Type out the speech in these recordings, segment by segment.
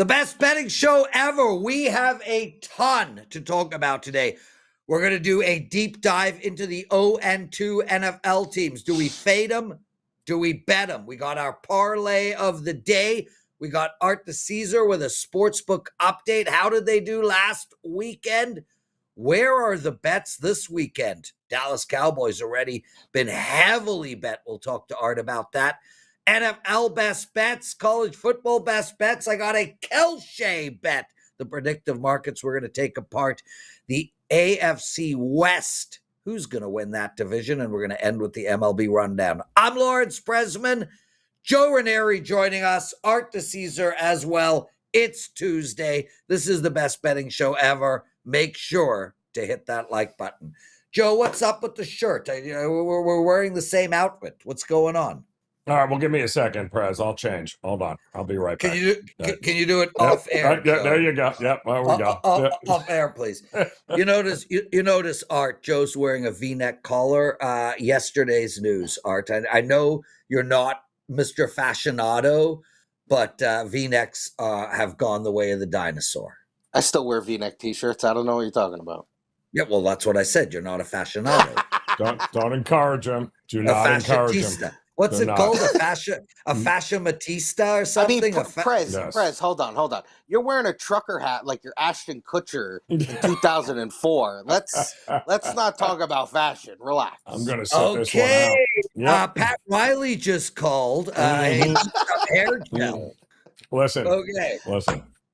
The best betting show ever. We have a ton to talk about today. We're going to do a deep dive into the 0-2 NFL teams. Do we fade them? Do we bet them? We got our parlay of the day. We got Art DiCesare with a sportsbook update. How did they do last weekend? Where are the bets this weekend? Dallas Cowboys already been heavily bet. We'll talk to Art about that. NFL best bets, college football best bets. I got a KALSHI bet. The predictive markets we're going to take apart. The AFC West. Who's going to win that division? And we're going to end with the MLB rundown. I'm Lawrence Pressman. Joe Raineri joining us. Art DiCesare as well. It's Tuesday. This is the best betting show ever. Make sure to hit that like button. Joe, what's up with the shirt? We're wearing the same outfit. What's going on? All right, well, give me a second, Prez. I'll change. Hold on. I'll be right back. Can you do it off air? Yeah, there you go. Yep, there we go. Off air, please. You notice, Art, Joe's wearing a V-neck collar. Yesterday's news, Art. I know you're not Mr. Fashionado, but V-necks have gone the way of the dinosaur. I still wear V-neck T-shirts. I don't know what you're talking about. Yeah, well, that's what I said. You're not a fashionado. Don't encourage him. Do not encourage him. What's it called? A fashionista or something? I mean, Prez, hold on. You're wearing a trucker hat like you're Ashton Kutcher in 2004. Let's not talk about fashion. Relax. I'm gonna set this one out. Yep. Pat Riley just called. Hair gel. Listen. Okay.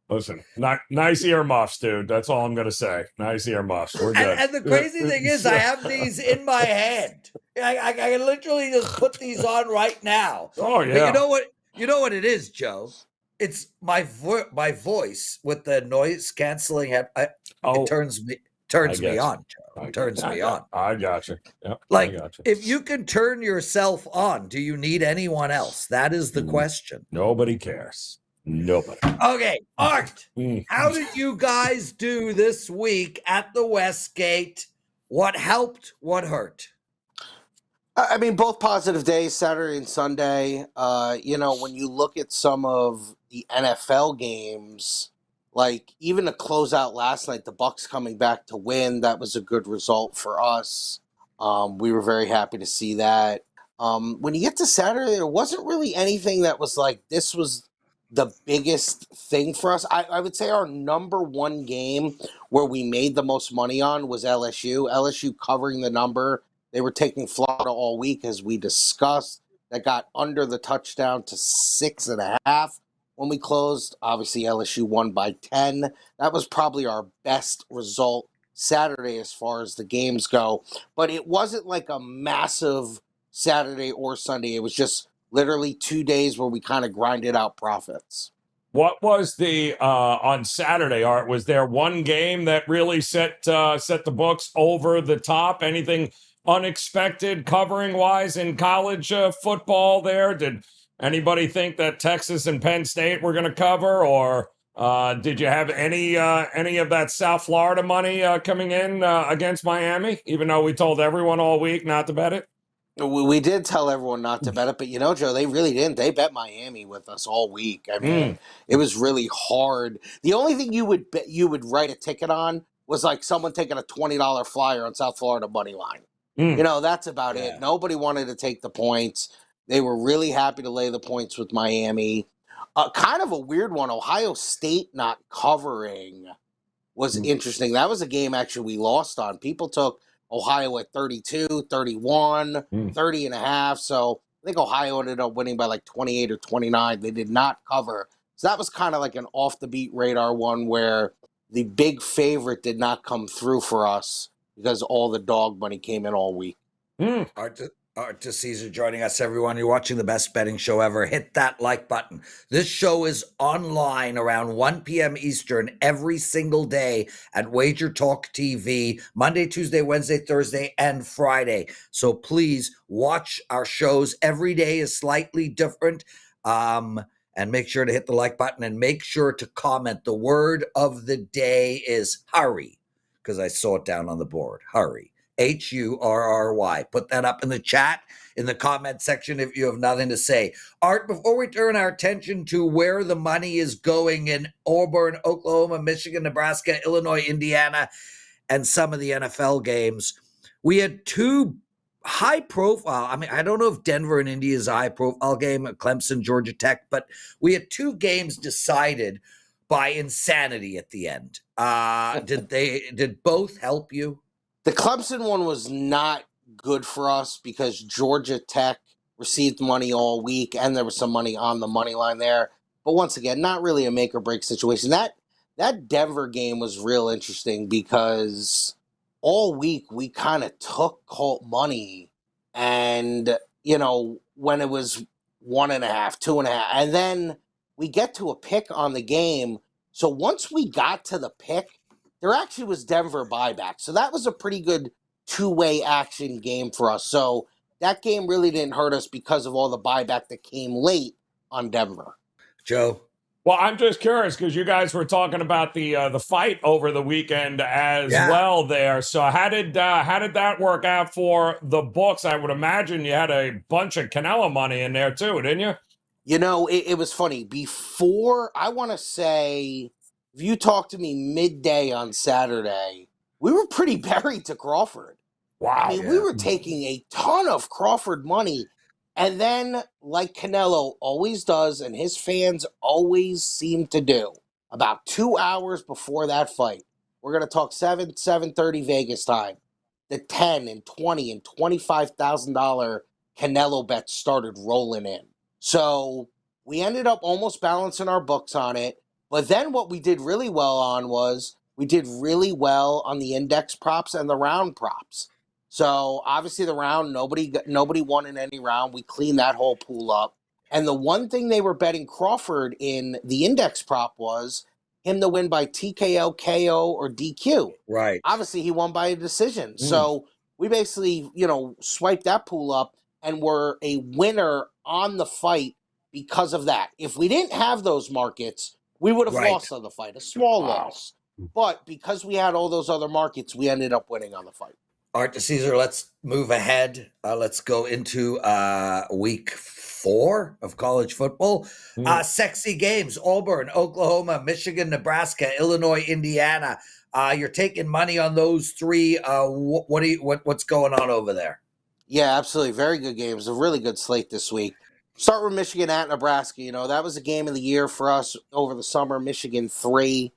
Listen, nice earmuffs, dude. That's all I'm going to say. Nice earmuffs. We're good. And the crazy thing is I have these in my hand. I can literally just put these on right now. Oh, yeah. But you know what it is, Joe? It's my voice with the noise canceling. It turns me on, Joe. It turns me on. I got you. Yep, if you can turn yourself on, do you need anyone else? That is the question. Nobody cares. Nobody. Okay, Art, how did you guys do this week at the Westgate? What helped? What hurt? I mean, both positive days, Saturday and Sunday. When you look at some of the NFL games, like even to close out last night, the Bucs coming back to win, that was a good result for us. We were very happy to see that. When you get to Saturday, there wasn't really anything that was like, this was the biggest thing for us. I would say our number one game where we made the most money on was LSU. LSU covering the number. They were taking Florida all week, as we discussed. That got under the touchdown to 6.5 when we closed. Obviously, LSU won by 10. That was probably our best result Saturday as far as the games go. But it wasn't like a massive Saturday or Sunday. It was just literally 2 days where we kind of grinded out profits. What was the on Saturday, Art? Was there one game that really set the books over the top? Anything unexpected covering wise in college football there? Did anybody think that Texas and Penn State were going to cover, or did you have any of that South Florida money coming in against Miami, even though we told everyone all week not to bet it? We did tell everyone not to bet it, but Joe, they really didn't. They bet Miami with us all week. I mean, It was really hard. The only thing you would write a ticket on was like someone taking a $20 flyer on South Florida money line. That's about it. Nobody wanted to take the points. They were really happy to lay the points with Miami. Kind of a weird one. Ohio State not covering was interesting. That was a game actually we lost on. People took Ohio at 32, 31, 30.5. So I think Ohio ended up winning by like 28 or 29. They did not cover. So that was kind of like an off-the-beat radar one where the big favorite did not come through for us because all the dog money came in all week. Art DiCesare joining us, everyone. You're watching the best betting show ever. Hit that like button. This show is online around 1 p.m. Eastern every single day at WagerTalk TV, Monday, Tuesday, Wednesday, Thursday, and Friday. So please watch our shows. Every day is slightly different. And make sure to hit the like button and make sure to comment. The word of the day is hurry, because I saw it down on the board. Hurry. HURRY. Put that up in the chat, in the comment section if you have nothing to say. Art, before we turn our attention to where the money is going in Auburn, Oklahoma, Michigan, Nebraska, Illinois, Indiana, and some of the NFL games, we had two high profile. I mean, I don't know if Denver and Indy is a high profile game, Clemson, Georgia Tech, but we had two games decided by insanity at the end. Did both help you? The Clemson one was not good for us because Georgia Tech received money all week, and there was some money on the money line there. But once again, not really a make or break situation. That Denver game was real interesting because all week we kind of took Colt money, and when it was 1.5, 2.5, and then we get to a pick on the game. So once we got to the pick, there actually was Denver buyback. So that was a pretty good two-way action game for us. So that game really didn't hurt us because of all the buyback that came late on Denver. Joe? Well, I'm just curious because you guys were talking about the fight over the weekend as well there. So how did that work out for the books? I would imagine you had a bunch of Canelo money in there too, didn't you? It was funny. Before, I want to say, if you talked to me midday on Saturday, we were pretty buried to Crawford. Wow. I mean, we were taking a ton of Crawford money. And then, like Canelo always does, and his fans always seem to do, about 2 hours before that fight, we're going to talk 7:30 Vegas time, the $10 and $20 and $25,000 Canelo bets started rolling in. So we ended up almost balancing our books on it. But then what we did really well on was we did really well on the index props and the round props. So obviously the round, nobody won in any round. We cleaned that whole pool up. And the one thing they were betting Crawford in the index prop was him to win by TKO, KO, or DQ. Right. Obviously he won by a decision. So we basically, swiped that pool up and were a winner on the fight because of that. If we didn't have those markets, we would have lost on the fight, a small loss. But because we had all those other markets, we ended up winning on the fight. Art DiCesare, let's move ahead. Let's go into week 4 of college football. Sexy games: Auburn, Oklahoma, Michigan, Nebraska, Illinois, Indiana. You're taking money on those three. What's going on over there? Yeah, absolutely. Very good games. A really good slate this week. Start with Michigan at Nebraska. That was a game of the year for us over the summer. Michigan 3.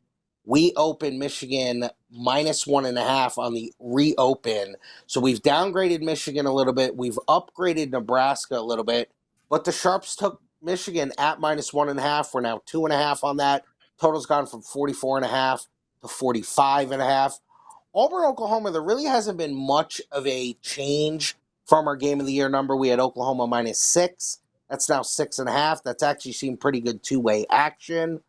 We opened Michigan -1.5 on the reopen. So we've downgraded Michigan a little bit. We've upgraded Nebraska a little bit. But the Sharps took Michigan at -1.5. We're now 2.5 on that. Total's gone from 44.5 to 45.5. Auburn, Oklahoma, there really hasn't been much of a change from our game of the year number. We had Oklahoma -6. That's now 6.5. That's actually seen pretty good two-way action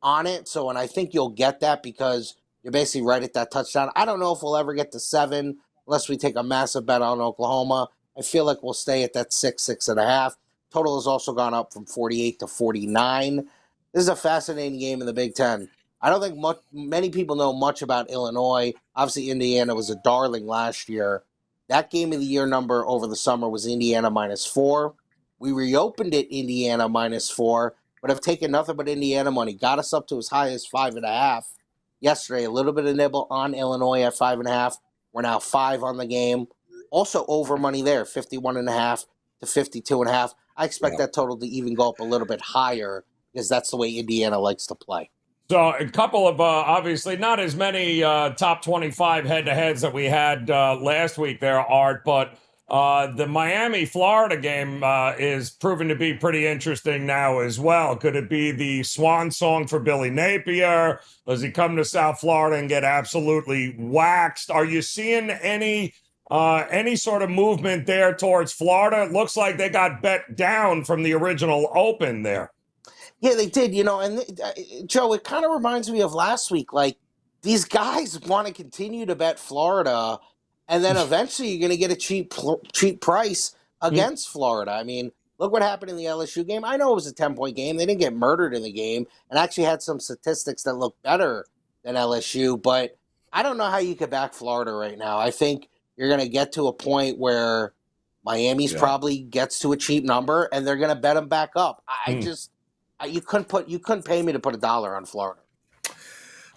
on it. So, and I think you'll get that because you're basically right at that touchdown. I don't know if we'll ever get to 7 unless we take a massive bet on Oklahoma. I feel like we'll stay at that 6.5. Total has also gone up from 48 to 49. This is a fascinating game in the Big Ten. I don't think many people know much about Illinois. Obviously, Indiana was a darling last year. That game of the year number over the summer was Indiana -4. We reopened it Indiana -4, but have taken nothing but Indiana money. Got us up to as high as 5.5 yesterday. A little bit of nibble on Illinois at 5.5. We're now 5 on the game. Also over money there, 51.5 to 52.5. I expect that total to even go up a little bit higher because that's the way Indiana likes to play. So a couple of, obviously not as many top 25 head-to-heads that we had last week there, Art, but the Miami-Florida game is proving to be pretty interesting now as well. Could it be the swan song for Billy Napier? Does he come to South Florida and get absolutely waxed? Are you seeing any sort of movement there towards Florida? It looks like they got bet down from the original open there. Yeah, they did, and Joe, it kind of reminds me of last week. Like, these guys want to continue to bet Florida, and then eventually you're going to get a cheap price against Florida. I mean, look what happened in the LSU game. I know it was a 10-point game. They didn't get murdered in the game and actually had some statistics that look better than LSU, but I don't know how you could back Florida right now. I think you're going to get to a point where Miami's probably gets to a cheap number, and they're going to bet them back up. You couldn't pay me to put $1 on Florida.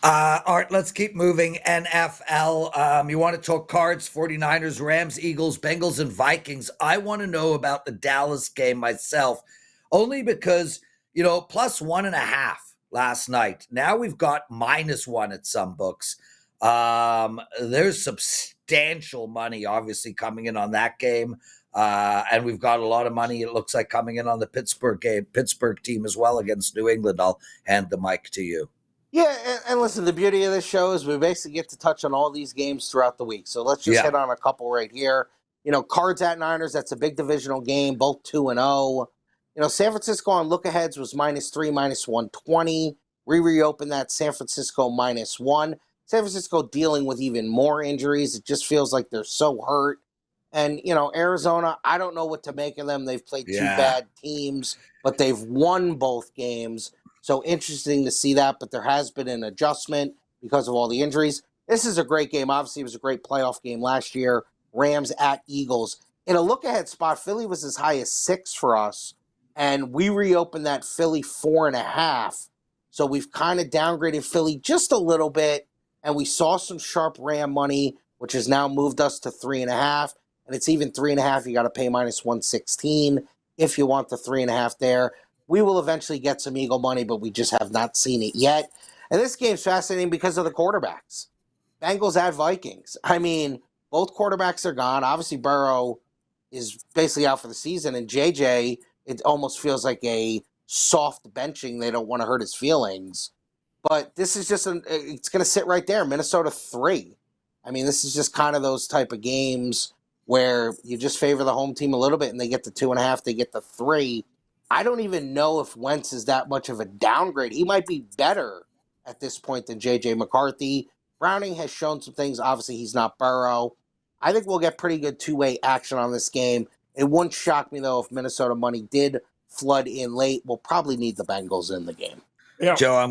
Art, let's keep moving. NFL. You want to talk cards? 49ers, Rams, Eagles, Bengals, and Vikings. I want to know about the Dallas game myself, only because, plus 1.5 last night. Now we've got -1 at some books. There's substantial money, obviously, coming in on that game. And we've got a lot of money, it looks like, coming in on the Pittsburgh team as well against New England. I'll hand the mic to you. Yeah, and listen, the beauty of this show is we basically get to touch on all these games throughout the week. So let's just hit on a couple right here. Cards at Niners, that's a big divisional game, both 2-0. San Francisco on look-aheads was -3, -120. We reopened that, San Francisco -1. San Francisco dealing with even more injuries. It just feels like they're so hurt. And, Arizona, I don't know what to make of them. They've played two bad teams, but they've won both games. So interesting to see that, but there has been an adjustment because of all the injuries. This is a great game. Obviously, it was a great playoff game last year. Rams at Eagles. In a look-ahead spot, Philly was as high as 6 for us, and we reopened that Philly 4.5. So we've kind of downgraded Philly just a little bit, and we saw some sharp Ram money, which has now moved us to 3.5, and it's even 3.5. You got to pay -116 if you want the 3.5 there. We will eventually get some Eagle money, but we just have not seen it yet. And this game's fascinating because of the quarterbacks. Bengals at Vikings. I mean, both quarterbacks are gone. Obviously, Burrow is basically out for the season, and JJ, it almost feels like a soft benching. They don't want to hurt his feelings. But this is just it's going to sit right there. Minnesota 3. I mean, this is just kind of those type of games where you just favor the home team a little bit, and they get the 2.5, they get the 3. I don't even know if Wentz is that much of a downgrade. He might be better at this point than J.J. McCarthy. Browning has shown some things. Obviously, he's not Burrow. I think we'll get pretty good two-way action on this game. It wouldn't shock me, though, if Minnesota money did flood in late. We'll probably need the Bengals in the game. Yeah. Joe,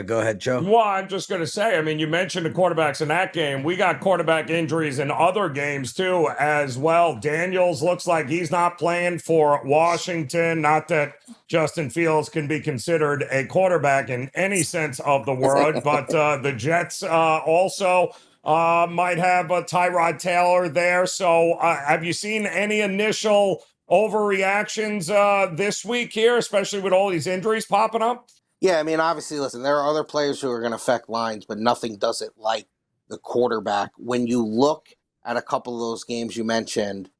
go ahead, Joe. Well, I'm just going to say, I mean, you mentioned the quarterbacks in that game. We got quarterback injuries in other games, too, as well. Daniels looks like he's not playing for Washington. Not that Justin Fields can be considered a quarterback in any sense of the word, but the Jets also might have a Tyrod Taylor there. So have you seen any initial overreactions this week here, especially with all these injuries popping up? Yeah, I mean, obviously, listen, there are other players who are going to affect lines, but nothing does it like the quarterback. When you look at a couple of those games you mentioned,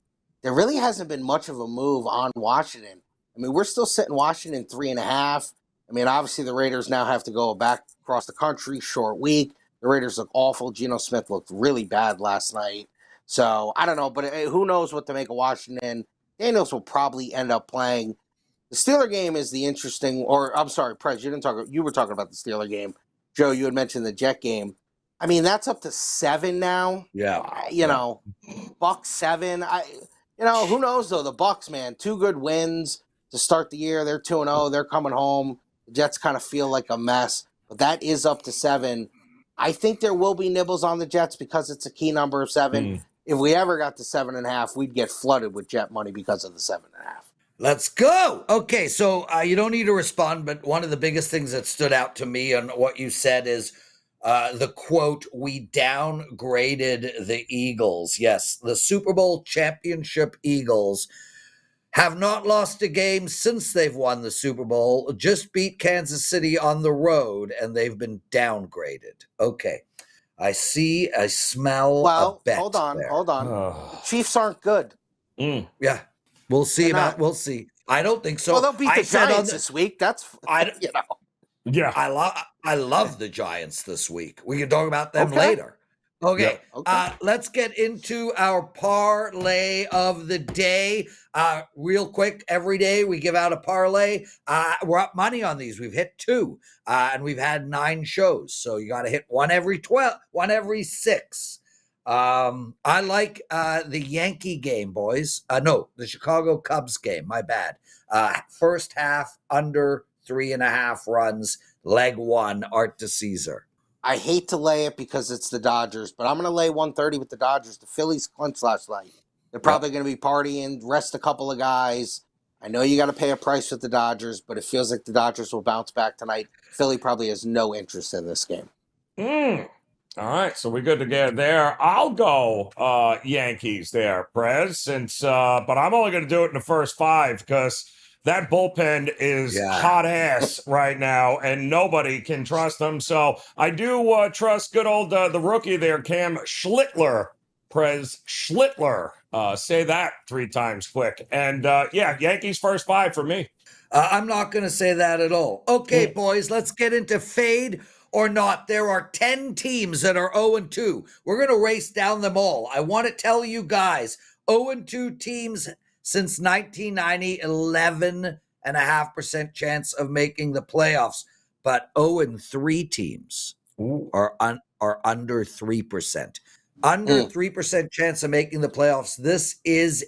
there really hasn't been much of a move on Washington. I mean, we're still sitting Washington 3.5. I mean, obviously, the Raiders now have to go back across the country, short week. The Raiders look awful. Geno Smith looked really bad last night. So, I don't know, but who knows what to make of Washington. Daniels will probably end up playing. The Steeler game is the interesting, or I'm sorry, Prez, you were talking about the Steeler game. Joe, you had mentioned the Jet game. I mean, that's up to 7 now. Yeah. Bucks 7. Who knows though? The Bucks, man, 2 good wins to start the year. They're 2-0. They're coming home. The Jets kind of feel like a mess, but that is up to 7. I think there will be nibbles on the Jets because it's a key number of 7. If we ever got to 7.5, we'd get flooded with Jet money because of the 7.5. Let's go. Okay, so you don't need to respond, but one of the biggest things that stood out to me on what you said is the quote, "We downgraded the Eagles." Yes, the Super Bowl championship Eagles have not lost a game since they've won the Super Bowl, just beat Kansas City on the road, and they've been downgraded. Okay, I smell a bet. Hold on. The Chiefs aren't good. Yeah. We'll see we'll see. I don't think so. Well, they'll beat the Giants this week. That's, Yeah. I love the Giants this week. We can talk about them later. Okay. Let's get into our parlay of the day. Real quick, every day we give out a parlay. We're up money on these. We've hit 2, and we've had 9 shows. So you got to hit one every 6. I like the Yankee game, boys. No, the Chicago Cubs game. My bad. First half under 3.5 runs. Leg 1. Art DiCesare. I hate to lay it because it's the Dodgers, but I'm going to lay 130 with the Dodgers. The Phillies clinched last night. They're probably going to be partying, rest a couple of guys. I know you got to pay a price with the Dodgers, but it feels like the Dodgers will bounce back tonight. Philly probably has no interest in this game. All right, so we're good to get there. I'll go Yankees there, Prez, since but I'm only going to do it in the first 5 because that bullpen is hot ass right now, and nobody can trust them. So I do trust good old the rookie there, Cam Schlittler. Prez Schlittler. Say that 3 times quick. And Yankees first 5 for me. I'm not going to say that at all. Okay, boys, let's get into fade or not. There are 10 teams that are 0-2. We're going to race down them all. I want to tell you guys, 0-2 teams since 1990, 11.5% chance of making the playoffs. But 0-3 teams are under 3%. Under 3% chance of making the playoffs. This is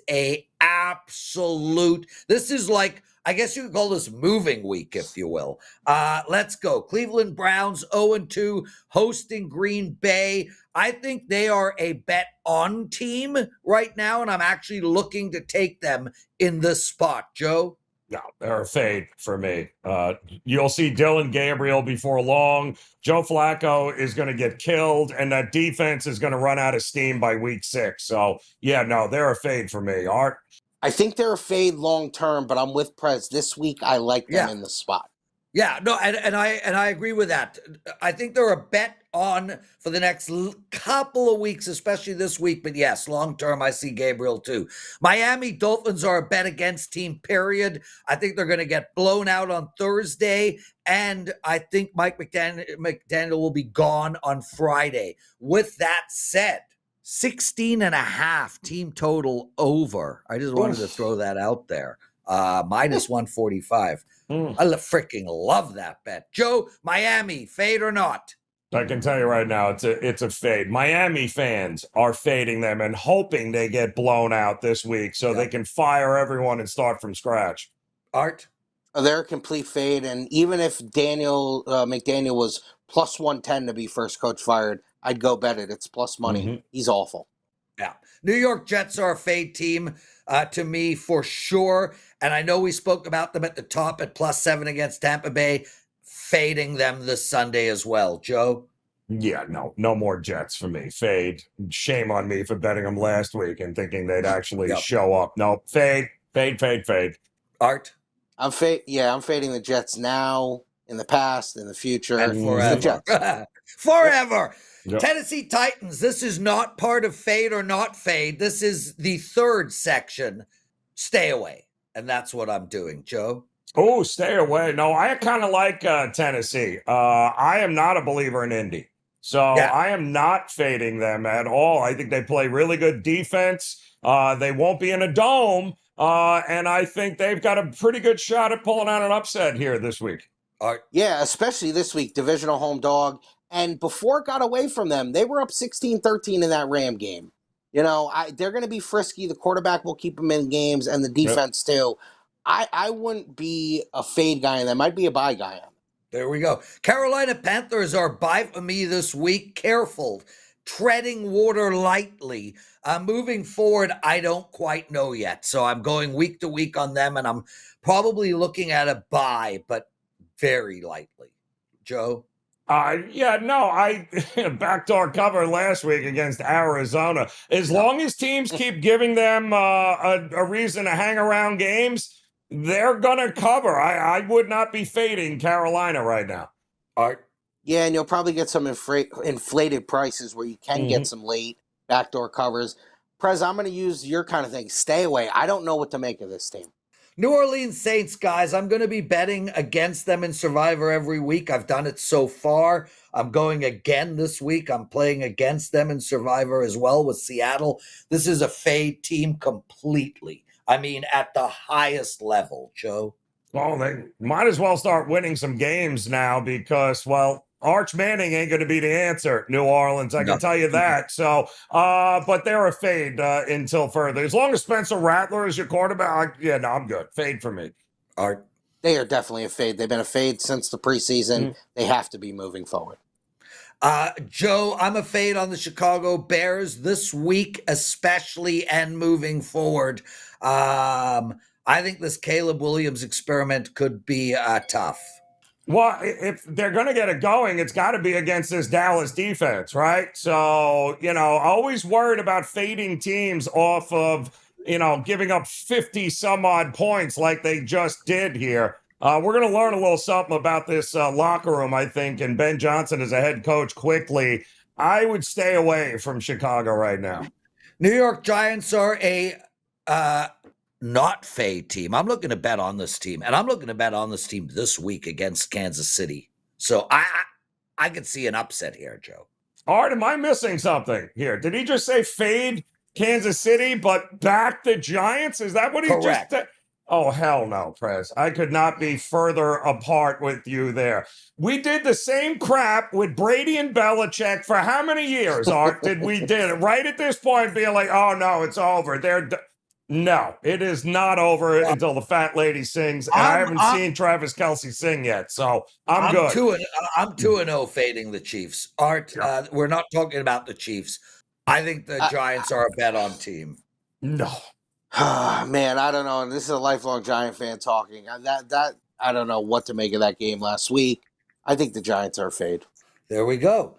this is like, I guess you could call this moving week, if you will. Let's go. Cleveland Browns 0-2, hosting Green Bay. I think they are a bet on team right now, and I'm actually looking to take them in this spot. Joe? No, they're a fade for me. You'll see Dylan Gabriel before long. Joe Flacco is going to get killed, and that defense is going to run out of steam by week 6. So, they're a fade for me. Art? I think they're a fade long term, but I'm with Prez. This week, I like them in the spot. Yeah, no, and I agree with that. I think they're a bet on for the next couple of weeks, especially this week. But yes, long term, I see Gabriel too. Miami Dolphins are a bet against team, period. I think they're going to get blown out on Thursday. And I think Mike McDaniel will be gone on Friday. With that said, 16.5 team total over. I just wanted to throw that out there. Minus 145. I freaking love that bet. Joe, Miami, fade or not? I can tell you right now, it's a fade. Miami fans are fading them and hoping they get blown out this week so they can fire everyone and start from scratch. Art? They're a complete fade, and even if McDaniel was plus 110 to be first coach fired, I'd go bet it. It's plus money. He's awful. Yeah. New York Jets are a fade team to me for sure. And I know we spoke about them at the top at +7 against Tampa Bay, fading them this Sunday as well. Joe? Yeah, no more Jets for me. Fade. Shame on me for betting them last week and thinking they'd actually show up. No, fade. Art? I'm fading the Jets now, in the past, in the future. And forever. Forever. Yep. Tennessee Titans. This is not part of fade or not fade. This is the third section. Stay away. And that's what I'm doing. Joe? Oh, stay away. No, I kind of like Tennessee. I am not a believer in Indy. So I am not fading them at all. I think they play really good defense. They won't be in a dome. And I think they've got a pretty good shot at pulling out an upset here this week. Yeah, especially this week, divisional home dog. And before it got away from them, they were up 16-13 in that Ram game. You know, they're going to be frisky. The quarterback will keep them in games, and the defense too. I wouldn't be a fade guy on them. I'd be a buy guy on them. There we go. Carolina Panthers are buy for me this week. Careful. Treading water lightly. Moving forward, I don't quite know yet. So I'm going week to week on them, and I'm probably looking at a buy, but very lightly. Joe? I backdoor cover last week against Arizona. As long as teams keep giving them a reason to hang around games, they're going to cover. I would not be fading Carolina right now. Art? Yeah, and you'll probably get some inflated prices where you can get some late backdoor covers. Prez, I'm going to use your kind of thing. Stay away. I don't know what to make of this team. New Orleans Saints, guys, I'm going to be betting against them in Survivor every week. I've done it so far. I'm going again this week. I'm playing against them in Survivor as well with Seattle. This is a fade team completely. I mean, at the highest level, Joe. Well, they might as well start winning some games now because, Arch Manning ain't going to be the answer, New Orleans. I can tell you that. So, but they're a fade until further. As long as Spencer Rattler is your quarterback, I'm good. Fade for me. Art? They are definitely a fade. They've been a fade since the preseason. They have to be moving forward. Joe, I'm a fade on the Chicago Bears this week, especially and moving forward. I think this Caleb Williams experiment could be tough. Well, if they're going to get it going, it's got to be against this Dallas defense, right? So, always worried about fading teams off of, giving up 50 some odd points like they just did here. We're going to learn a little something about this locker room, I think, and Ben Johnson as a head coach quickly. I would stay away from Chicago right now. New York Giants are a not fade team. I'm looking to bet on this team, and I'm looking to bet on this team this week against Kansas City. So I could see an upset here, Joe. Art, am I missing something here? Did he just say fade Kansas City, but back the Giants? Is that what he Correct. just said? Oh, hell no, Prez. I could not be further apart with you there. We did the same crap with Brady and Belichick for how many years, Art, did we did it? Right at this point, being like, oh, no, it's over. No, it is not over until the fat lady sings. And I haven't seen Travis Kelce sing yet, so I'm good. I'm 2-0 fading the Chiefs. Art, we're not talking about the Chiefs. I think the Giants are a bet on team. No. Man, I don't know. And this is a lifelong Giant fan talking. I don't know what to make of that game last week. I think the Giants are a fade. There we go.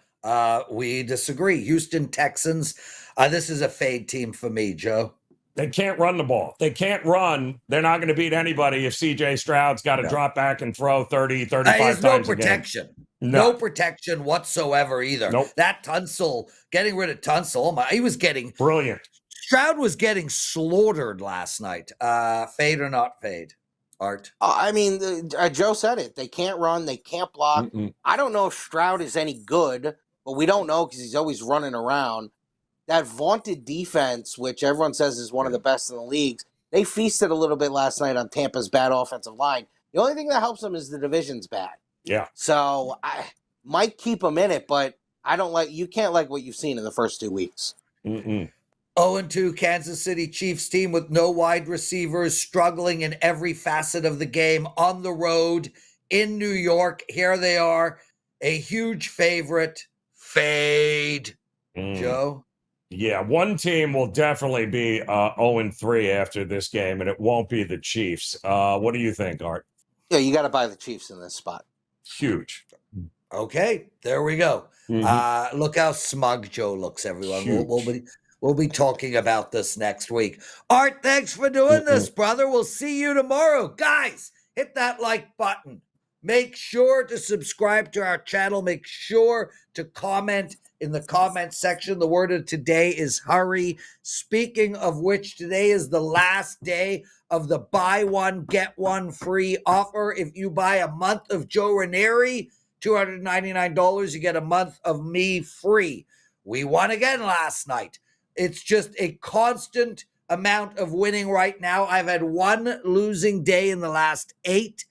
We disagree. Houston Texans. This is a fade team for me, Joe. They can't run the ball. They can't run. They're not going to beat anybody if C.J. Stroud's got to drop back and throw 30, 35 times no protection. No protection whatsoever either. Nope. That Tunsil, getting rid of Tunsil, he was getting... Brilliant. Stroud was getting slaughtered last night. Fade or not fade, Art? Joe said it. They can't run. They can't block. I don't know if Stroud is any good, but we don't know because he's always running around. That vaunted defense, which everyone says is one of the best in the leagues, they feasted a little bit last night on Tampa's bad offensive line. The only thing that helps them is the division's bad. Yeah. So I might keep them in it, but you can't like what you've seen in the first 2 weeks. 0-2 Kansas City Chiefs team with no wide receivers, struggling in every facet of the game on the road in New York. Here they are, a huge favorite. Fade. Joe? Yeah, one team will definitely be 0-3 after this game, and it won't be the Chiefs. What do you think, Art? Yeah, you got to buy the Chiefs in this spot. Huge. Okay, there we go. Look how smug Joe looks, everyone. We'll be talking about this next week. Art, thanks for doing this, brother. We'll see you tomorrow. Guys, hit that like button. Make sure to subscribe to our channel. Make sure to comment in the comment section. The word of today is hurry. Speaking of which, today is the last day of the buy one, get one free offer. If you buy a month of Joe Raineri, $299, you get a month of me free. We won again last night. It's just a constant amount of winning right now. I've had one losing day in the last 8.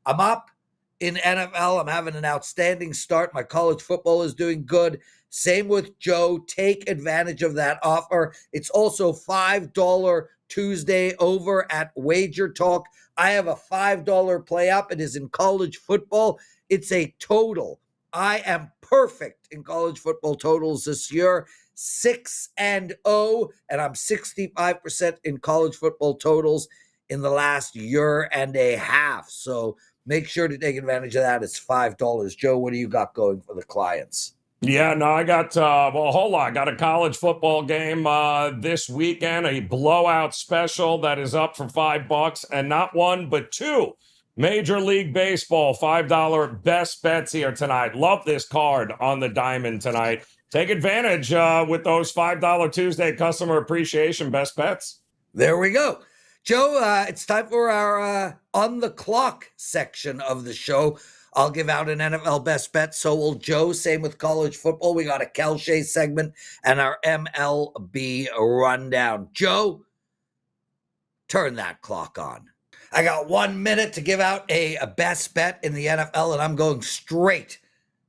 I'm up in NFL. I'm having an outstanding start. My college football is doing good. Same with Joe. Take advantage of that offer. It's also $5 Tuesday over at WagerTalk. I have a $5 play up. It is in college football. It's a total. I am perfect in college football totals this year. 6-0, and I'm 65% in college football totals in the last year and a half. So make sure to take advantage of that. It's $5. Joe, what do you got going for the clients? Yeah, no, I got, hold on. I got a college football game this weekend, a blowout special that is up for $5, and not one, but two. Major League Baseball, $5 best bets here tonight. Love this card on the diamond tonight. Take advantage with those $5 Tuesday customer appreciation best bets. There we go. Joe, it's time for our on the clock section of the show. I'll give out an NFL best bet. So will Joe. Same with college football. We got a KALSHI segment and our MLB rundown. Joe, turn that clock on. I got 1 minute to give out a best bet in the NFL, and I'm going straight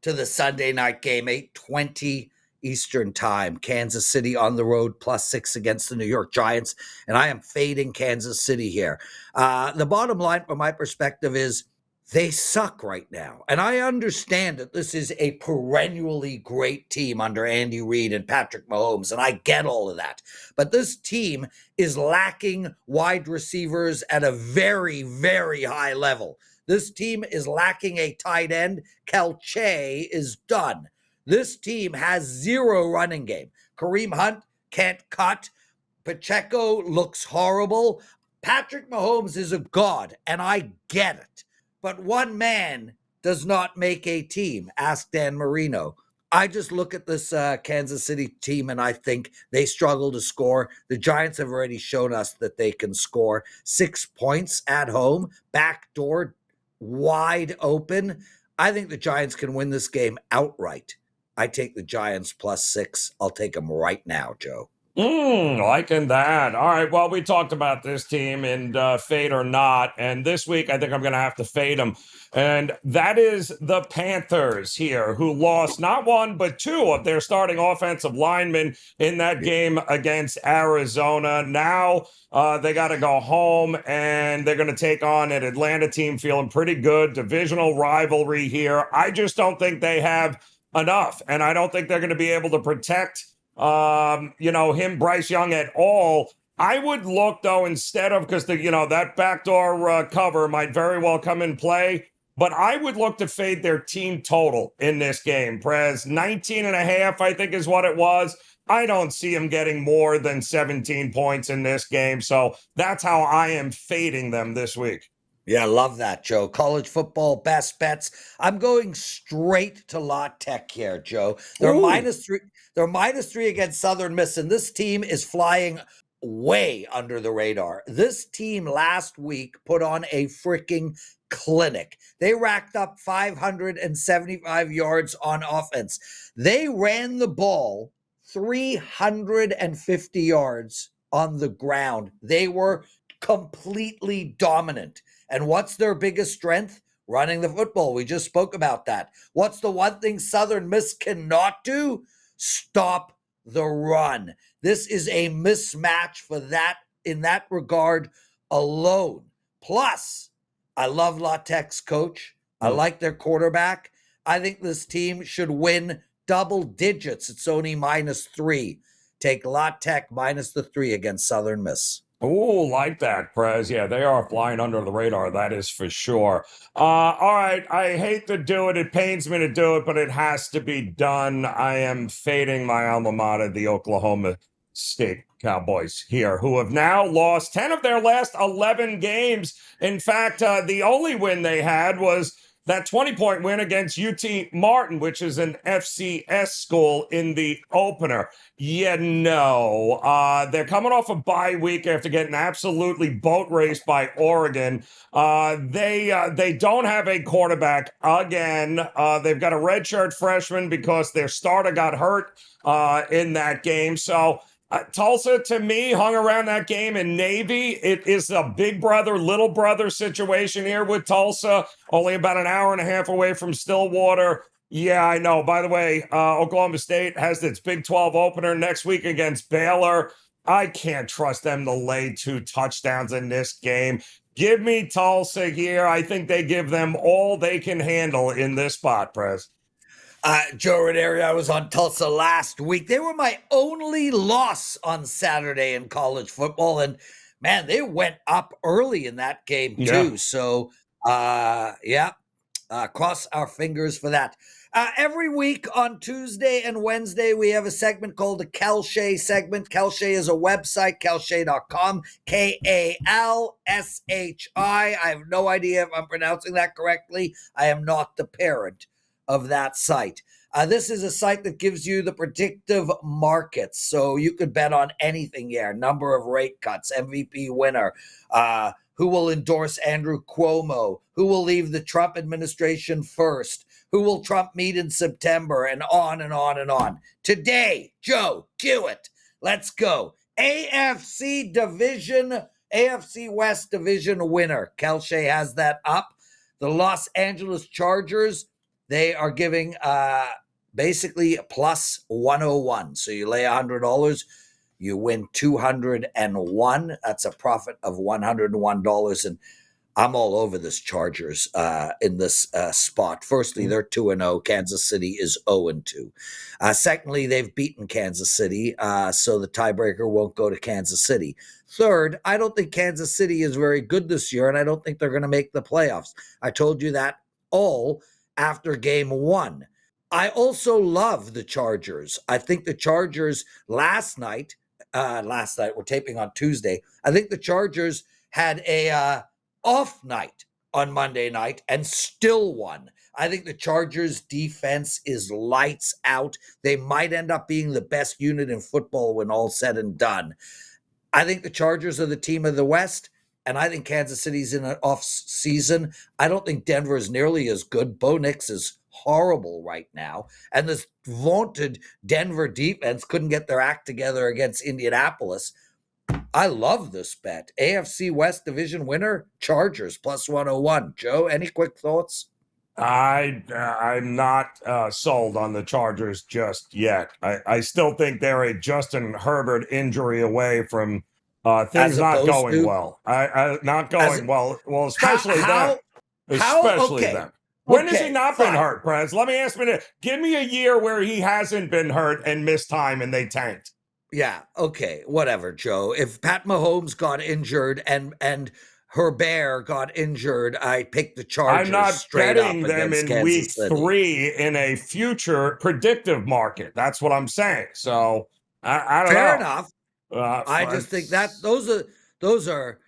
to the Sunday night game, 8:20 Eastern time. Kansas City on the road, +6 against the New York Giants, and I am fading Kansas City here. The bottom line from my perspective is they suck right now. And I understand that this is a perennially great team under Andy Reid and Patrick Mahomes, and I get all of that. But this team is lacking wide receivers at a very, very high level. This team is lacking a tight end. KALSHI is done. This team has zero running game. Kareem Hunt can't cut. Pacheco looks horrible. Patrick Mahomes is a god, and I get it. But one man does not make a team. Ask Dan Marino. I just look at this Kansas City team and I think they struggle to score. The Giants have already shown us that they can score 6 points at home, backdoor, wide open. I think the Giants can win this game outright. I take the Giants +6. I'll take them right now, Joe. Liking that. All right. Well, we talked about this team and fade or not. And this week, I think I'm going to have to fade them. And that is the Panthers here, who lost not one, but two of their starting offensive linemen in that game against Arizona. Now they got to go home and they're going to take on an Atlanta team feeling pretty good. Divisional rivalry here. I just don't think they have enough. And I don't think they're going to be able to protect Bryce Young at all. I would look, though, instead of, because that backdoor cover might very well come in play, but I would look to fade their team total in this game. Prez, 19.5, I think is what it was. I don't see him getting more than 17 points in this game. So that's how I am fading them this week. Yeah, love that, Joe. College football best bets. I'm going straight to La Tech here, Joe. They're -3. They're -3 against Southern Miss, and this team is flying way under the radar. This team last week put on a freaking clinic. They racked up 575 yards on offense. They ran the ball 350 yards on the ground. They were completely dominant. And what's their biggest strength? Running the football. We just spoke about that. What's the one thing Southern Miss cannot do? Stop the run. This is a mismatch for that in that regard alone. Plus, I love La Tech's coach. I like their quarterback. I think this team should win double digits. It's only -3. Take La Tech -3 against Southern Miss. Oh, like that, Prez. Yeah, they are flying under the radar. That is for sure. All right. I hate to do it. It pains me to do it, but it has to be done. I am fading my alma mater, the Oklahoma State Cowboys here, who have now lost 10 of their last 11 games. In fact, the only win they had was that 20-point win against UT Martin, which is an FCS school, in the opener. They're coming off a bye week after getting absolutely boat raced by Oregon. They don't have a quarterback again. They've got a redshirt freshman because their starter got hurt in that game. So Tulsa, to me, hung around that game in Navy. It is a big brother, little brother situation here with Tulsa, only about an hour and a half away from Stillwater. Yeah, I know. By the way, Oklahoma State has its Big 12 opener next week against Baylor. I can't trust them to lay 2 touchdowns in this game. Give me Tulsa here. I think they give them all they can handle in this spot, Prez. Joe Raineri, I was on Tulsa last week. They were my only loss on Saturday in college football. And, man, they went up early in that game, too. Yeah. So, cross our fingers for that. Every week on Tuesday and Wednesday, we have a segment called the KALSHI segment. KALSHI is a website, kalshi.com, KALSHI. I have no idea if I'm pronouncing that correctly. I am not the parent of that site. This is a site that gives you the predictive markets. So you could bet on anything here. Number of rate cuts, MVP winner, who will endorse Andrew Cuomo, who will leave the Trump administration first, who will Trump meet in September, and on and on and on. Today, Joe, cue it. Let's go. AFC West division winner. KALSHI has that up. The Los Angeles Chargers, they are giving basically plus 101. So you lay $100, you win 201. That's a profit of $101. And I'm all over this Chargers in this spot. Firstly, they're 2-0. Kansas City is 0-2. Secondly, they've beaten Kansas City, so the tiebreaker won't go to Kansas City. Third, I don't think Kansas City is very good this year, and I don't think they're going to make the playoffs. I told you that all after game 1. I also love the Chargers. I think the Chargers last night, we're taping on Tuesday, I think the Chargers had a off night on Monday night and still won. I think the Chargers defense is lights out. They might end up being the best unit in football when all's said and done. I think the Chargers are the team of the West, and I think Kansas City's in an off season. I don't think Denver is nearly as good. Bo Nix is horrible right now, and this vaunted Denver defense couldn't get their act together against Indianapolis. I love this bet. AFC West division winner, Chargers plus 101. Joe, any quick thoughts? I'm not sold on the Chargers just yet. I still think they're a Justin Herbert injury away from things not going well. Not going well. Well, especially them. Especially them. When has he not been hurt, Prez? Let me ask you, give me a year where he hasn't been hurt and missed time and they tanked. Yeah, okay, whatever, Joe. If Pat Mahomes got injured and Herbert got injured, I picked the Chargers. I'm not betting them in Kansas week City. 3 in a future predictive market. That's what I'm saying. So I don't know. Fair enough. I just think that those are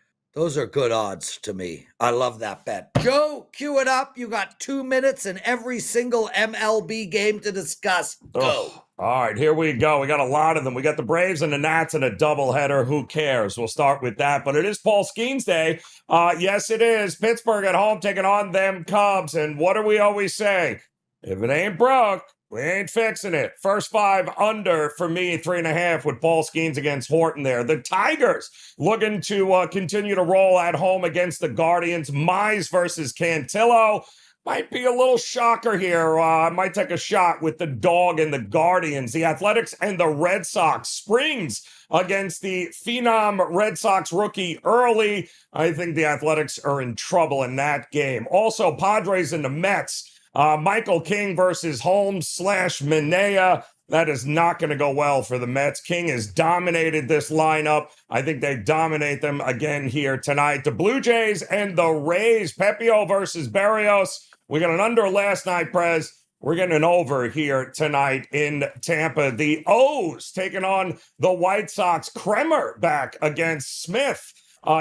good odds to me. I love that bet. Joe, cue it up. You got 2 minutes and every single MLB game to discuss. Go. Oh, all right, here we go. We got a lot of them. We got the Braves and the Nats in a doubleheader. Who cares? We'll start with that. But it is Paul Skeens Day. Yes, it is. Pittsburgh at home taking on them Cubs. And what do we always say? If it ain't broke, we ain't fixing it. First 5 under for me, 3.5 with Paul Skeens against Horton there. The Tigers looking to continue to roll at home against the Guardians. Mize versus Cantillo. Might be a little shocker here. I might take a shot with the dog and the Guardians. The Athletics and the Red Sox. Springs against the Phenom Red Sox rookie early. I think the Athletics are in trouble in that game. Also, Padres and the Mets. Michael King versus Holmes/Minea. That is not going to go well for the Mets. King has dominated this lineup. I think they dominate them again here tonight. The Blue Jays and the Rays. Pepio versus Berrios. We got an under last night, Prez. We're getting an over here tonight in Tampa. The O's taking on the White Sox. Kremer back against Smith.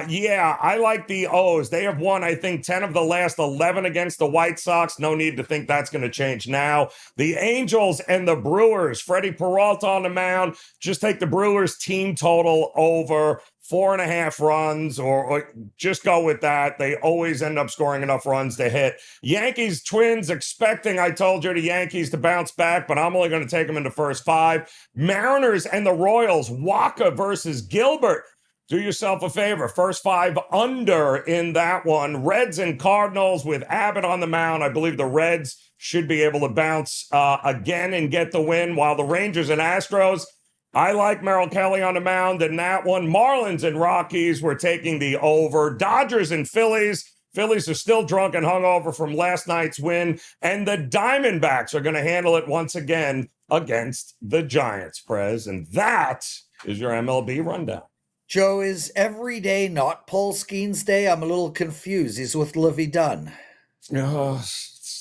Yeah, I like the O's. They have won, I think, 10 of the last 11 against the White Sox. No need to think that's going to change now. The Angels and the Brewers. Freddie Peralta on the mound. Just take the Brewers team total over 4.5 runs, or just go with that. They always end up scoring enough runs to hit. Yankees, Twins, expecting, I told you, the Yankees to bounce back, but I'm only going to take them in the first 5. Mariners and the Royals. Waka versus Gilbert. Do yourself a favor. First 5 under in that one. Reds and Cardinals with Abbott on the mound. I believe the Reds should be able to bounce again and get the win, while the Rangers and Astros, I like Merrill Kelly on the mound in that one. Marlins and Rockies, we're taking the over. Dodgers and Phillies. Phillies are still drunk and hungover from last night's win. And the Diamondbacks are going to handle it once again against the Giants, Prez. And that is your MLB rundown. Joe, is every day not Paul Skeens Day? I'm a little confused. He's with Livy Dunn.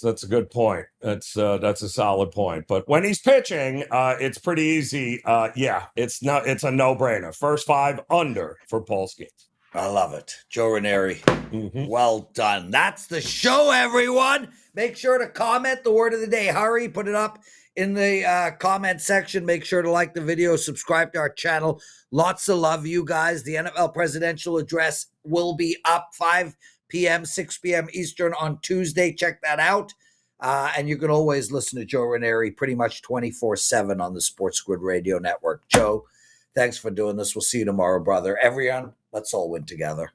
That's a good point. That's a solid point. But when he's pitching, it's pretty easy. It's a no-brainer. First 5 under for Paul Skeens. I love it. Joe Raineri. Well done. That's the show, everyone. Make sure to comment the word of the day. Hurry, put it up in the comment section. Make sure to like the video, subscribe to our channel. Lots of love, you guys. The NFL presidential address will be up 5 p.m., 6 p.m. Eastern on Tuesday. Check that out. And you can always listen to Joe Raineri pretty much 24/7 on the Sports Grid Radio Network. Joe, thanks for doing this. We'll see you tomorrow, brother. Everyone, let's all win together.